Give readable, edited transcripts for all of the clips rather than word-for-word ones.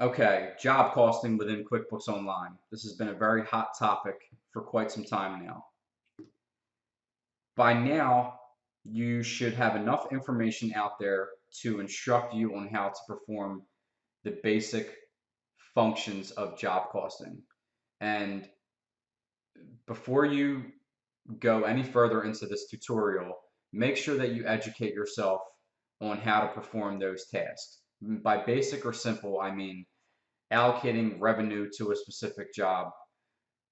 Okay, job costing within QuickBooks Online. This has been a very hot topic for quite some time now. By now, you should have enough information out there to instruct you on how to perform the basic functions of job costing. And before you go any further into this tutorial, make sure that you educate yourself on how to perform those tasks. By basic or simple, I mean allocating revenue to a specific job,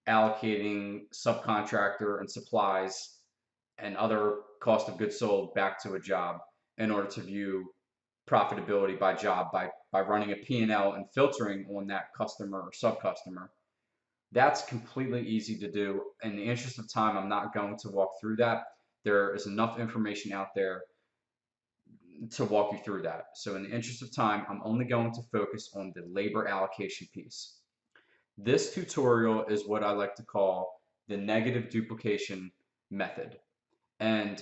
allocating subcontractor and supplies and other cost of goods sold back to a job in order to view profitability by job by running a P&L and filtering on that customer or sub-customer. That's completely easy to do. In the interest of time, I'm not going to walk through that. There is enough information out there to walk you through that. So in the interest of time, I'm only going to focus on the labor allocation piece. This tutorial is what I like to call the negative duplication method. And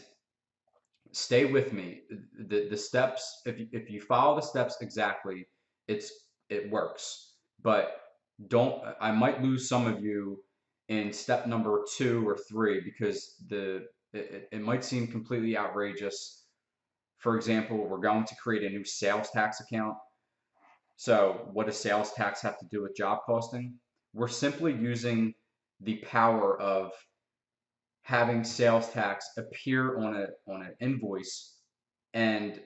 stay with me. The steps, if you follow the steps exactly, it works. But don't, I might lose some of you in step number 2 or 3 because it might seem completely outrageous. For example, we're going to create a new sales tax account. So what does sales tax have to do with job costing? We're simply using the power of having sales tax appear on an invoice and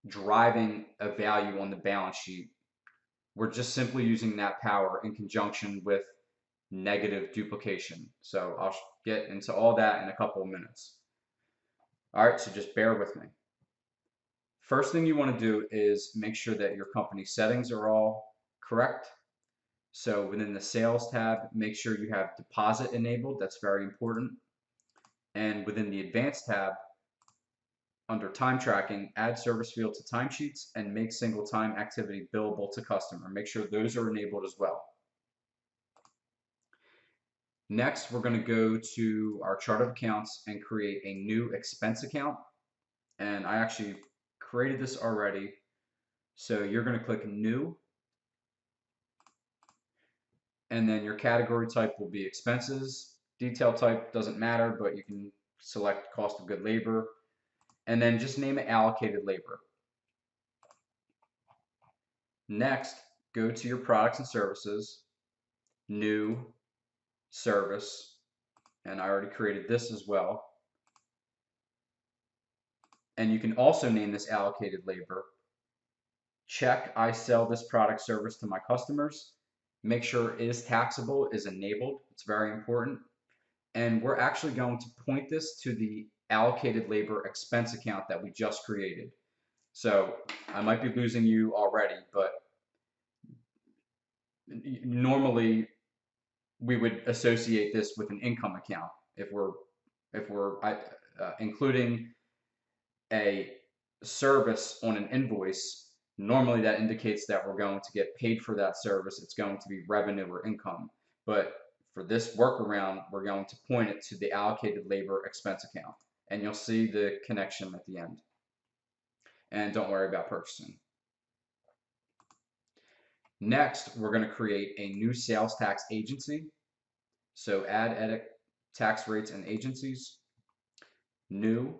driving a value on the balance sheet. We're just simply using that power in conjunction with negative duplication. So I'll get into all that in a couple of minutes. All right, so just bear with me. First thing you want to do is make sure that your company settings are all correct. So within the sales tab, make sure you have deposit enabled. That's very important. And within the advanced tab, under time tracking, add service field to timesheets and make single time activity billable to customer. Make sure those are enabled as well. Next, we're going to go to our chart of accounts and create a new expense account. And I actually created this already. So you're going to click new, and then your category type will be expenses. Detail type doesn't matter, but you can select cost of good labor, and then just name it allocated labor. Next, go to your products and services, new, service, and I already created this as well. And you can also name this allocated labor. Check I sell this product service to my customers. Make sure is taxable is enabled. It's very important. And we're actually going to point this to the allocated labor expense account that we just created. So I might be losing you already, but normally we would associate this with an income account if we're including a service on an invoice. Normally that indicates that we're going to get paid for that service. It's going to be revenue or income. But for this workaround, we're going to point it to the allocated labor expense account. And you'll see the connection at the end. And don't worry about purchasing. Next, we're going to create a new sales tax agency. So add, edit tax rates and agencies, new.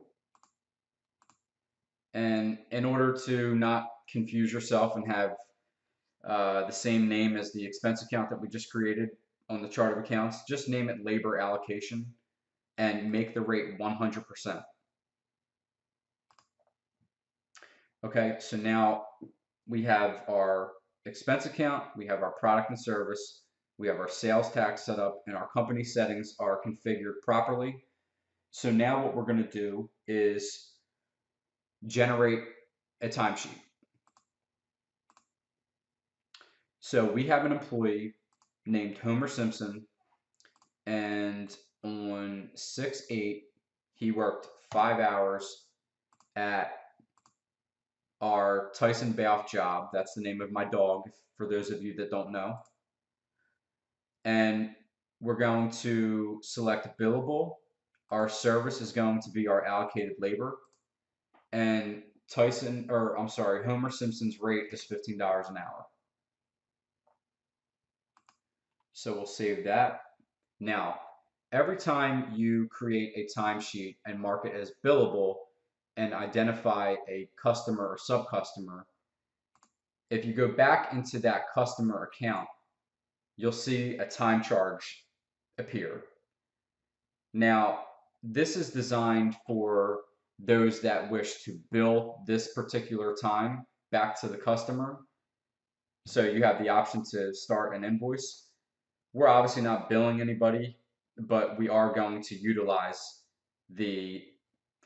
And in order to not confuse yourself and have the same name as the expense account that we just created on the chart of accounts, just name it labor allocation and make the rate 100%. Okay, so now we have our expense account, we have our product and service, we have our sales tax set up, and our company settings are configured properly. So now what we're going to do is generate a timesheet. So we have an employee named Homer Simpson, and on 6/8 he worked 5 hours at our Tyson Bath job. That's the name of my dog, for those of you that don't know. And we're going to select billable. Our service is going to be our allocated labor. And Homer Simpson's rate is $15 an hour. So we'll save that. Now, every time you create a timesheet and mark it as billable and identify a customer or sub-customer, if you go back into that customer account, you'll see a time charge appear. Now, this is designed for those that wish to bill this particular time back to the customer. So you have the option to start an invoice. We're obviously not billing anybody, but we are going to utilize the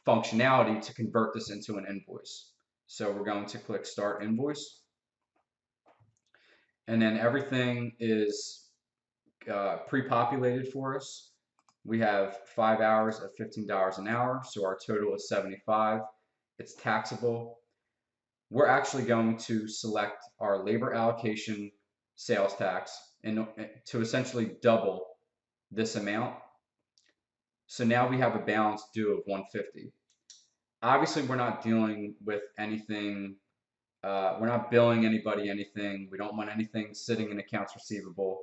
functionality to convert this into an invoice. So we're going to click Start Invoice, and then everything is pre-populated for us. We have 5 hours at $15 an hour, so our total is 75. It's taxable. We're actually going to select our labor allocation sales tax and to essentially double this amount. So now we have a balance due of 150. Obviously, we're not dealing with anything. We're not billing anybody anything. We don't want anything sitting in accounts receivable.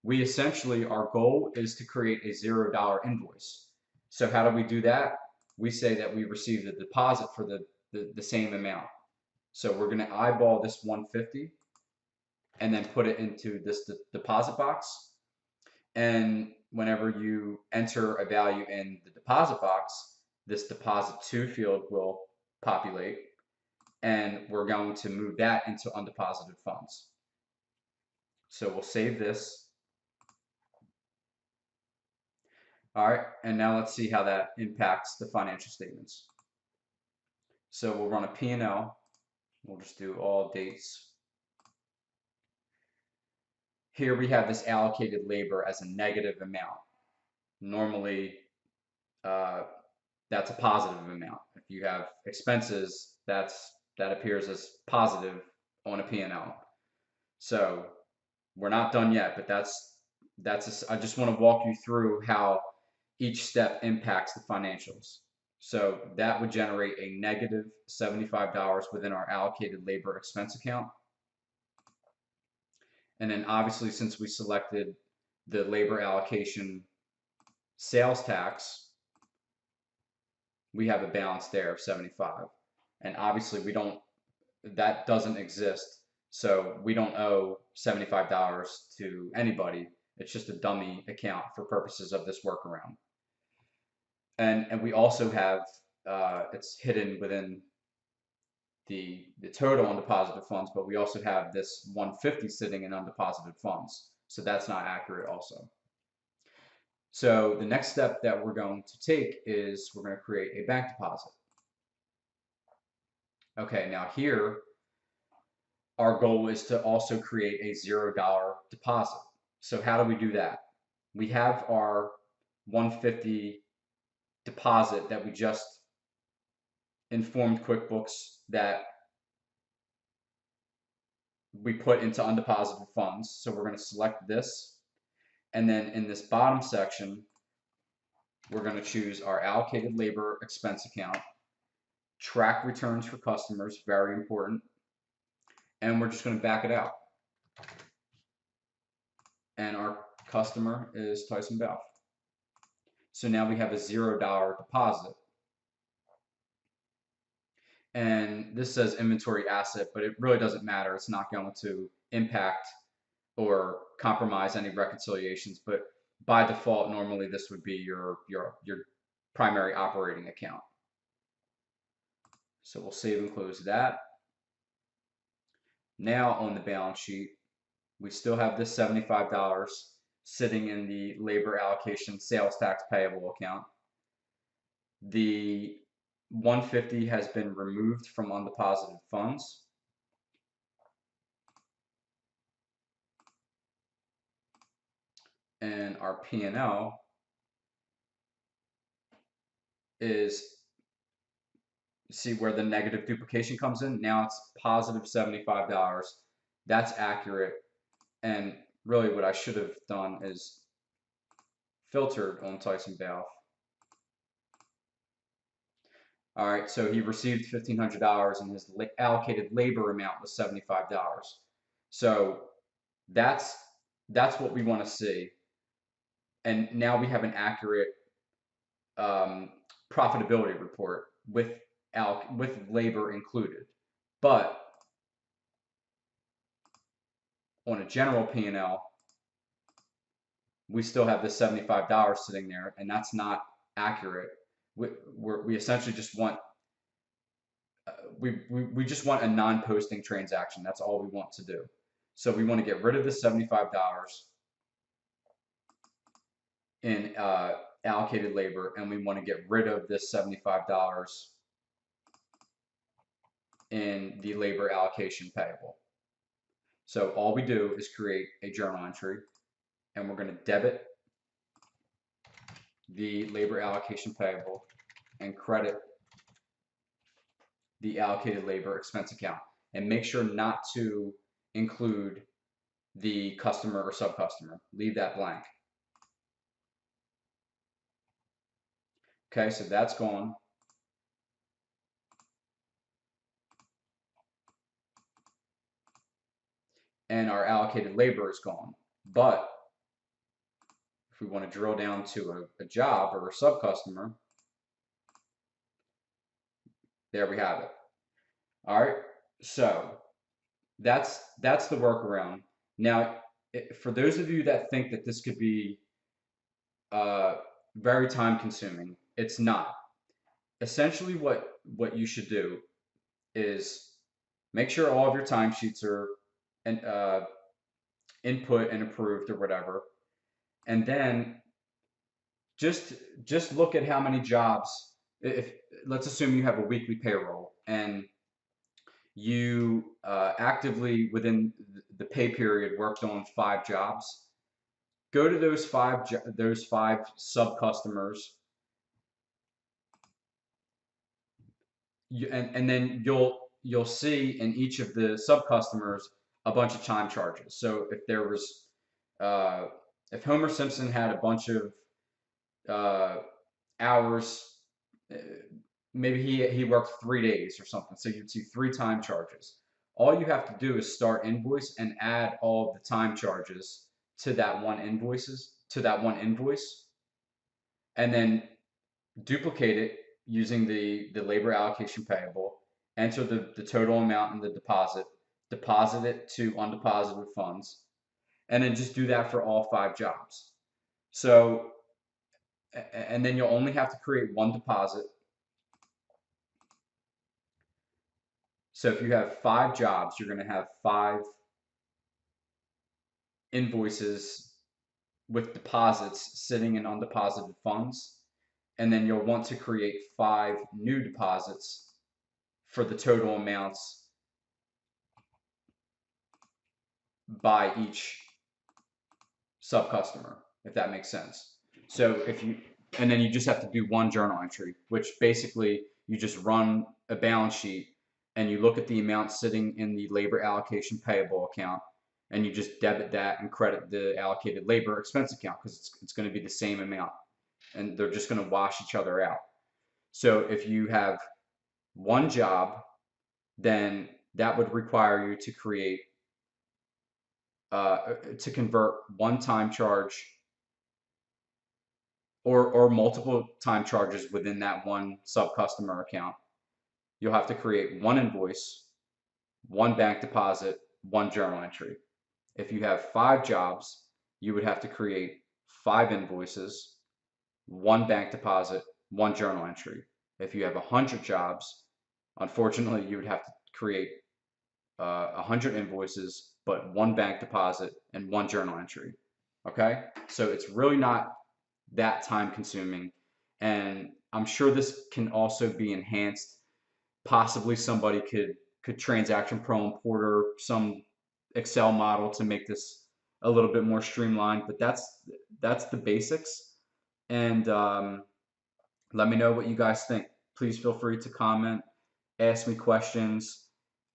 We essentially, our goal is to create a $0 invoice. So how do we do that? We say that we received a deposit for the same amount. So we're going to eyeball this 150 and then put it into this deposit box. And whenever you enter a value in the deposit box, this deposit to field will populate, and we're going to move that into undeposited funds. So we'll save this. All right, and now let's see how that impacts the financial statements. So we'll run a P&L. We'll just do all dates. Here we have this allocated labor as a negative amount. Normally, that's a positive amount. If you have expenses, that appears as positive on a P&L. So we're not done yet, but I just want to walk you through how each step impacts the financials. So that would generate a negative $75 within our allocated labor expense account. And then obviously, since we selected the labor allocation sales tax, we have a balance there of 75. And obviously that doesn't exist. So we don't owe $75 to anybody. It's just a dummy account for purposes of this workaround. And we also have, it's hidden within the total undeposited funds, but we also have this 150 sitting in undeposited funds. So that's not accurate also. So the next step that we're going to take is we're going to create a bank deposit. Okay, now here, our goal is to also create a $0 deposit. So how do we do that? We have our 150 deposit that we just informed QuickBooks that we put into undeposited funds. So we're going to select this. And then in this bottom section, we're going to choose our allocated labor expense account, track returns for customers, very important. And we're just going to back it out. And our customer is Tyson Balfe. So now we have a $0 deposit. And this says inventory asset, but it really doesn't matter. It's not going to impact or compromise any reconciliations, but by default, normally this would be your primary operating account. So we'll save and close that. Now on the balance sheet, we still have this $75 sitting in the labor allocation sales tax payable account. The 150 has been removed from undeposited funds. And our P&L is, see where the negative duplication comes in? Now it's positive $75. That's accurate. And really what I should have done is filtered on Tyson Balfe. All right, so he received $1,500 and his allocated labor amount was $75. So that's that's what we want to see. And now we have an accurate um, profitability report with labor included. But on a general P&L, we still have this $75 sitting there, and that's not accurate. We essentially just want we just want a non-posting transaction. That's all we want to do. So we want to get rid of the $75 in allocated labor, and we want to get rid of this $75 in the labor allocation payable. So all we do is create a journal entry, and we're going to debit the labor allocation payable and credit the allocated labor expense account, and make sure not to include the customer or sub-customer. Leave that blank. Okay, so that's gone. And our allocated labor is gone. But if we want to drill down to a job or a sub-customer, there we have it. All right, so that's the workaround. Now, for those of you that think that this could be very time consuming, it's not. Essentially, what you should do is make sure all of your timesheets are input and approved or whatever, and then just look at how many jobs. If let's assume you have a weekly payroll and you actively within the pay period worked on 5 jobs, go to those five sub customers, and then you'll see in each of the sub customers a bunch of time charges. So if there was if Homer Simpson had a bunch of hours, uh, maybe he worked 3 days or something, so you'd see 3 time charges. All you have to do is start invoice and add all of the time charges to that one invoice, and then duplicate it using the labor allocation payable, enter the total amount in the deposit it to undeposited funds, and then just do that for all 5 jobs. So, and then you'll only have to create one deposit. So if you have 5 jobs, you're going to have 5 invoices with deposits sitting in undeposited funds. And then you'll want to create 5 new deposits for the total amounts by each sub customer, if that makes sense. So and then you just have to do one journal entry, which basically you just run a balance sheet and you look at the amount sitting in the labor allocation payable account, and you just debit that and credit the allocated labor expense account, because it's going to be the same amount, and they're just going to wash each other out. So if you have one job, then that would require you to create to convert one time charge or multiple time charges within that one sub customer account. You'll have to create one invoice, one bank deposit, one journal entry. If you have 5 jobs, you would have to create 5 invoices, one bank deposit, one journal entry. If you have 100 jobs, unfortunately, you would have to create 100 invoices, but one bank deposit and one journal entry. Okay, so it's really not that time consuming, and I'm sure this can also be enhanced. Possibly somebody could transaction pro import or some Excel model to make this a little bit more streamlined, but that's the basics. And let me know what you guys think. Please feel free to comment, ask me questions,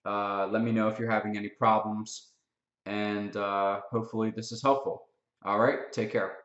let me know if you're having any problems, and hopefully this is helpful. All right, take care.